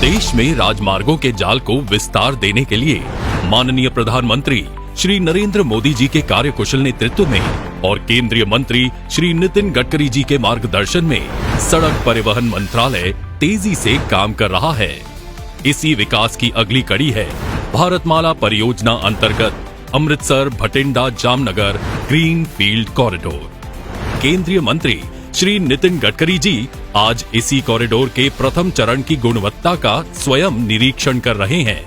देश में राजमार्गों के जाल को विस्तार देने के लिए माननीय प्रधानमंत्री श्री नरेंद्र मोदी जी के कार्यकुशल नेतृत्व में और केंद्रीय मंत्री श्री नितिन गडकरी जी के मार्गदर्शन में सड़क परिवहन मंत्रालय तेजी से काम कर रहा है। इसी विकास की अगली कड़ी है भारतमाला परियोजना अंतर्गत Amritsar Bathinda Jamnagar green field corridor. केंद्रीय मंत्री श्री नितिन गडकरी जी आज इसी कॉरिडोर के प्रथम चरण की गुणवत्ता का स्वयं निरीक्षण कर रहे हैं।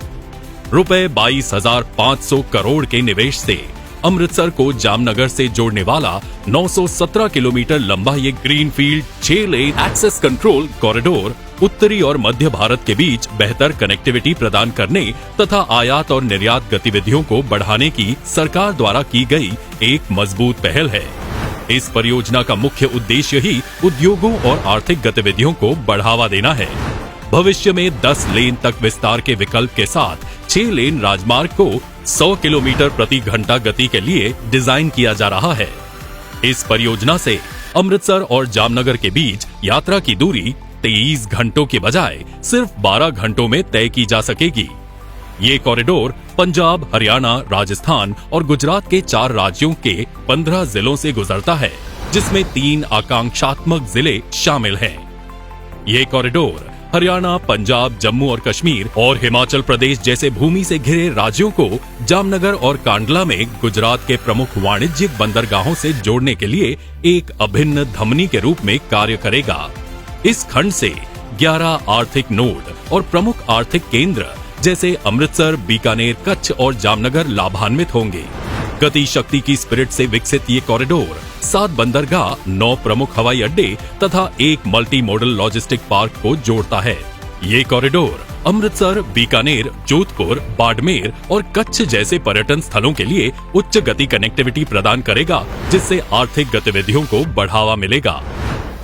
रुपए 22,500 करोड़ के निवेश से अमृतसर को जामनगर से जोड़ने वाला 917 किलोमीटर लंबा ये greenfield 6 lane access control corridor उत्तरी और मध्य भारत के बीच बेहतर कनेक्टिविटी प्रदान करने तथा आयात और निर्यात गतिविधियों को बढ़ाने की सरकार द्वारा की गई एक मजबूत पहल है। इस परियोजना का मुख्य उद्देश्य ही उद्योगों और आर्थिक गतिविधियों को बढ़ावा देना है। भविष्य में 10 लेन तक विस्तार के विकल्प के साथ 6 लेन राजमार्ग को 100 किलोमीटर प्रति घंटा गति के लिए डिजाइन किया जा रहा है। इस परियोजना से अमृतसर और जामनगर के बीच यात्रा की दूरी 23 घंटों के बजाय सिर्फ 12 घंटों में तय की जा सकेगी। ये कॉरिडोर पंजाब, हरियाणा, राजस्थान और गुजरात के 4 राज्यों के 15 जिलों से गुजरता है, जिसमें 3 आकांक्षात्मक जिले शामिल हैं। ये कॉरिडोर हरियाणा, पंजाब, जम्मू और कश्मीर और हिमाचल प्रदेश जैसे भूमि से घिरे राज्यों को जामनगर और कांडला में गुजरात के प्रमुख वाणिज्यिक बंदरगाहों से जोड़ने के लिए एक अभिन्न धमनी के रूप में कार्य करेगा। इस खंड से 11 आर्थिक नोड और प्रमुख आर्थिक केंद्र जैसे अमृतसर, बीकानेर, कच्छ और जामनगर लाभान्वित होंगे। गति शक्ति की स्पिरिट से विकसित ये कॉरिडोर 7 बंदरगाह, 9 प्रमुख हवाई अड्डे तथा एक मल्टी मॉडल लॉजिस्टिक पार्क को जोड़ता है। ये कॉरिडोर अमृतसर, बीकानेर, जोधपुर, बाड़मेर और कच्छ जैसे पर्यटन स्थलों के लिए उच्च गति कनेक्टिविटी प्रदान करेगा, जिससे आर्थिक गतिविधियों को बढ़ावा मिलेगा।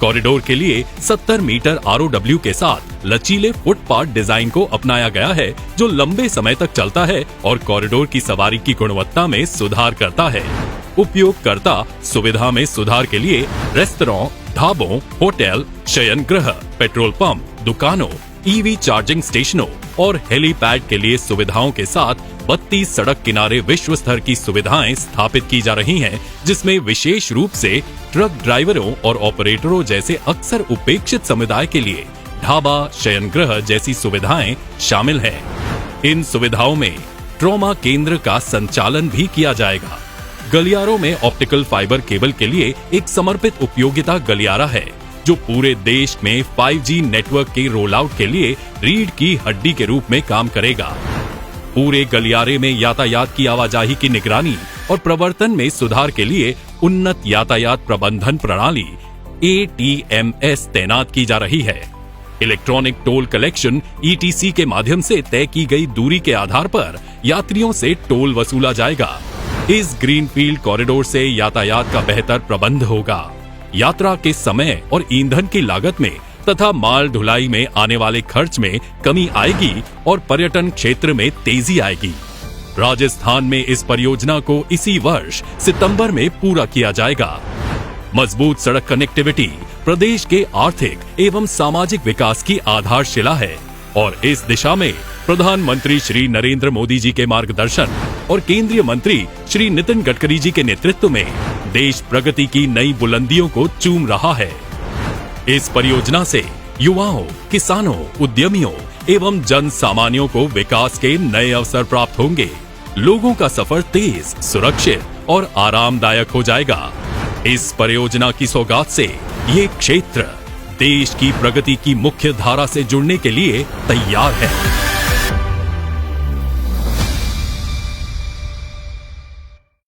कॉरिडोर के लिए 70 मीटर ROW के साथ लचीले फुटपाथ डिजाइन को अपनाया गया है, जो लंबे समय तक चलता है और कॉरिडोर की सवारी की गुणवत्ता में सुधार करता है। उपयोगकर्ता सुविधा में सुधार के लिए रेस्तरां, ढाबों, होटल, शयन गृह, पेट्रोल पंप, दुकानों, EV चार्जिंग स्टेशनों और हेलीपैड के लिए सुविधाओं के साथ 32 सड़क किनारे विश्व स्तर की सुविधाएं स्थापित की जा रही हैं, जिसमें विशेष रूप से ट्रक ड्राइवरों और ऑपरेटरों जैसे अक्सर उपेक्षित समुदाय के लिए ढाबा, शयनगृह जैसी सुविधाएं शामिल हैं। इन सुविधाओं में ट्रॉमा केंद्र का संचालन भी किया जाएगा। गलियारों में ऑप्टिकल फाइबर केबल के लिए एक समर्पित उपयोगिता गलियारा है, जो पूरे देश में 5G नेटवर्क के रोल आउट के लिए रीढ़ की हड्डी के रूप में काम करेगा। पूरे गलियारे में यातायात की आवाजाही की निगरानी और प्रवर्तन में सुधार के लिए उन्नत यातायात प्रबंधन प्रणाली ATMS तैनात की जा रही है। इलेक्ट्रॉनिक टोल कलेक्शन ETC के माध्यम से तय की गई दूरी के आधार पर यात्रियों से टोल वसूला जाएगा। इस ग्रीनफील्ड कॉरिडोर से यातायात का बेहतर प्रबंध होगा। यात्रा के समय और ईंधन की लागत में तथा माल ढुलाई में आने वाले खर्च में कमी आएगी और पर्यटन क्षेत्र में तेजी आएगी। राजस्थान में इस परियोजना को इसी वर्ष सितंबर में पूरा किया जाएगा। मजबूत सड़क कनेक्टिविटी प्रदेश के आर्थिक एवं सामाजिक विकास की आधारशिला है और इस दिशा में प्रधानमंत्री श्री नरेंद्र मोदी जी के मार्गदर्शन और केंद्रीय मंत्री श्री नितिन गडकरी जी के नेतृत्व में देश प्रगति की नई बुलंदियों को चूम रहा है। इस परियोजना से युवाओं, किसानों, उद्यमियों एवं जन सामान्यों को विकास के नए अवसर प्राप्त होंगे। लोगों का सफर तेज, सुरक्षित और आरामदायक हो जाएगा। इस परियोजना की सौगात से ये क्षेत्र देश की प्रगति की मुख्य धारा से जुड़ने के लिए तैयार है।